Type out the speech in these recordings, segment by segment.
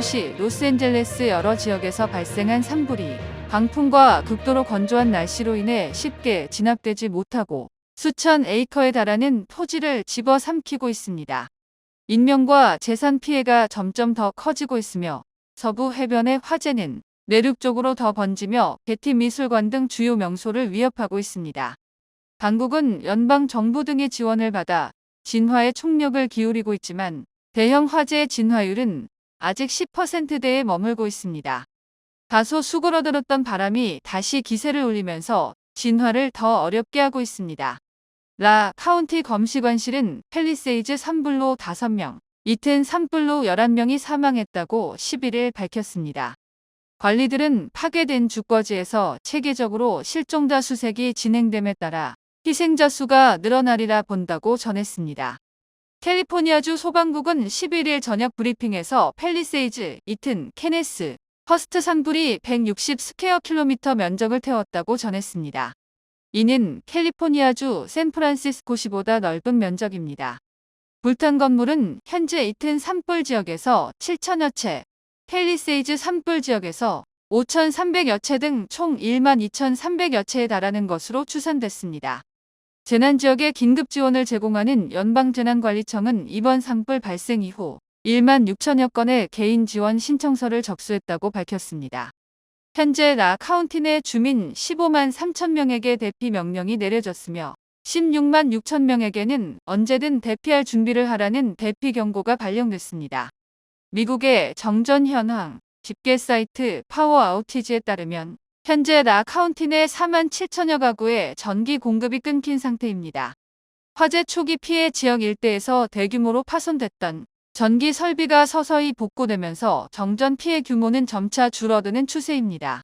도시 로스앤젤레스 여러 지역에서 발생한 산불이 강풍과 극도로 건조한 날씨로 인해 쉽게 진압되지 못하고 수천 에이커에 달하는 토지를 집어삼키고 있습니다. 인명과 재산 피해가 점점 더 커지고 있으며 서부 해변의 화재는 내륙 쪽으로 더 번지며 게티 미술관 등 주요 명소를 위협하고 있습니다. 당국은 연방 정부 등의 지원을 받아 진화에 총력을 기울이고 있지만 대형 화재의 진화율은 아직 10%대에 머물고 있습니다. 다소 수그러들었던 바람이 다시 기세를 올리면서 진화를 더 어렵게 하고 있습니다. 라 카운티 검시관실은 팰리세이즈 산불로 5명, 이튼 산불로 11명이 사망했다고 11일 밝혔습니다. 관리들은 파괴된 주거지에서 체계적으로 실종자 수색이 진행됨에 따라 희생자 수가 늘어나리라 본다고 전했습니다. 캘리포니아주 소방국은 11일 저녁 브리핑에서 팰리세이즈, 이튼, 케네스, 퍼스트 산불이 160 스퀘어 킬로미터 면적을 태웠다고 전했습니다. 이는 캘리포니아주 샌프란시스코시보다 넓은 면적입니다. 불탄 건물은 현재 이튼 산불 지역에서 7천여 채, 팰리세이즈 산불 지역에서 5,300여 채 등 총 12,300여 채에 달하는 것으로 추산됐습니다. 재난지역에 긴급 지원을 제공하는 연방재난관리청은 이번 산불 발생 이후 1만 6천여 건의 개인 지원 신청서를 접수했다고 밝혔습니다. 현재 라 카운티 내 주민 15만 3천 명에게 대피 명령이 내려졌으며 16만 6천 명에게는 언제든 대피할 준비를 하라는 대피 경고가 발령됐습니다. 미국의 정전 현황 집계 사이트 파워 아우티지에 따르면 현재 라 카운티 내 4만 7천여 가구의 전기 공급이 끊긴 상태입니다. 화재 초기 피해 지역 일대에서 대규모로 파손됐던 전기 설비가 서서히 복구되면서 정전 피해 규모는 점차 줄어드는 추세입니다.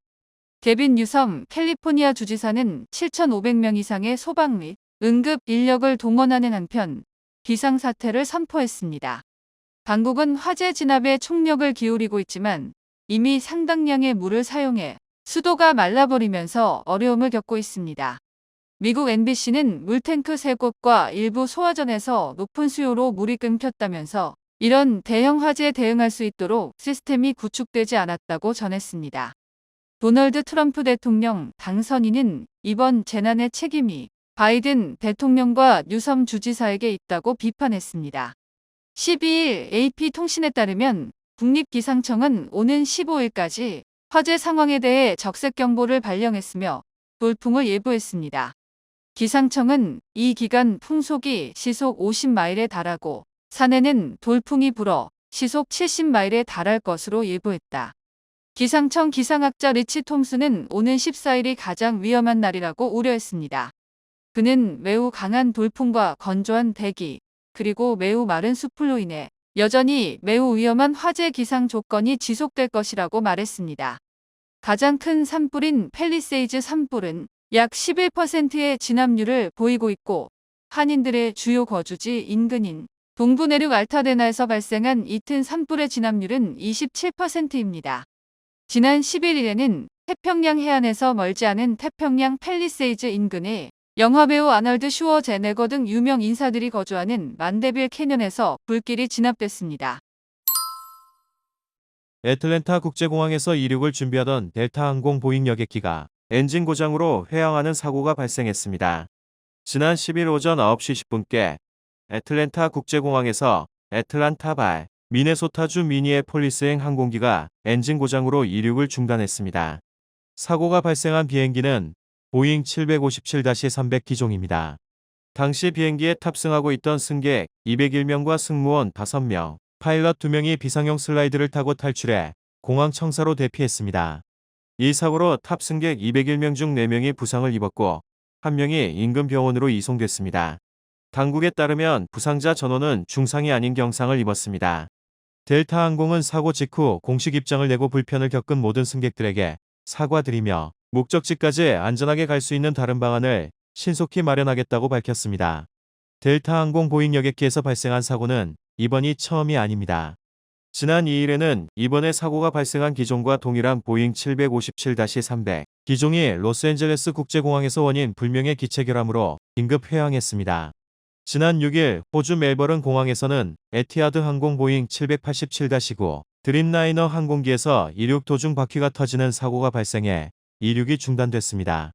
개빈 뉴섬 캘리포니아 주지사는 7,500명 이상의 소방 및 응급 인력을 동원하는 한편 비상사태를 선포했습니다. 당국은 화재 진압에 총력을 기울이고 있지만 이미 상당량의 물을 사용해 수도가 말라버리면서 어려움을 겪고 있습니다. 미국 NBC는 물탱크 3곳과 일부 소화전에서 높은 수요로 물이 끊겼다면서 이런 대형 화재에 대응할 수 있도록 시스템이 구축되지 않았다고 전했습니다. 도널드 트럼프 대통령 당선인은 이번 재난의 책임이 바이든 대통령과 뉴섬 주지사에게 있다고 비판했습니다. 12일 AP통신에 따르면 국립기상청은 오는 15일까지 화재 상황에 대해 적색경보를 발령했으며 돌풍을 예보했습니다. 기상청은 이 기간 풍속이 시속 50마일에 달하고 산에는 돌풍이 불어 시속 70마일에 달할 것으로 예보했다. 기상청 기상학자 리치 톰스는 오는 14일이 가장 위험한 날이라고 우려했습니다. 그는 매우 강한 돌풍과 건조한 대기, 그리고 매우 마른 숲으로 인해 여전히 매우 위험한 화재 기상 조건이 지속될 것이라고 말했습니다. 가장 큰 산불인 팰리세이즈 산불은 약 11%의 진압률을 보이고 있고 한인들의 주요 거주지 인근인 동부 내륙 알타데나에서 발생한 이튼 산불의 진압률은 27%입니다. 지난 11일에는 태평양 해안에서 멀지 않은 태평양 팰리세이즈 인근에 영화배우 아널드 슈워제네거 등 유명 인사들이 거주하는 만데빌 캐년에서 불길이 진압됐습니다. 애틀랜타 국제공항에서 이륙을 준비하던 델타 항공 보잉 여객기가 엔진 고장으로 회항하는 사고가 발생했습니다. 지난 10일 오전 9시 10분께 애틀랜타 국제공항에서 애틀란타발 미네소타주 미니애폴리스행 항공기가 엔진 고장으로 이륙을 중단했습니다. 사고가 발생한 비행기는 보잉 757-300 기종입니다. 당시 비행기에 탑승하고 있던 승객 201명과 승무원 5명, 파일럿 2명이 비상용 슬라이드를 타고 탈출해 공항 청사로 대피했습니다. 이 사고로 탑승객 201명 중 4명이 부상을 입었고 1명이 인근 병원으로 이송됐습니다. 당국에 따르면 부상자 전원은 중상이 아닌 경상을 입었습니다. 델타 항공은 사고 직후 공식 입장을 내고 불편을 겪은 모든 승객들에게 사과드리며 목적지까지 안전하게 갈 수 있는 다른 방안을 신속히 마련하겠다고 밝혔습니다. 델타 항공 보잉 여객기에서 발생한 사고는 이번이 처음이 아닙니다. 지난 2일에는 이번에 사고가 발생한 기종과 동일한 보잉 757-300 기종이 로스앤젤레스 국제공항에서 원인 불명의 기체 결함으로 긴급 회항했습니다. 지난 6일 호주 멜버른 공항에서는 에티하드 항공 보잉 787-9 드림라이너 항공기에서 이륙 도중 바퀴가 터지는 사고가 발생해 이륙이 중단됐습니다.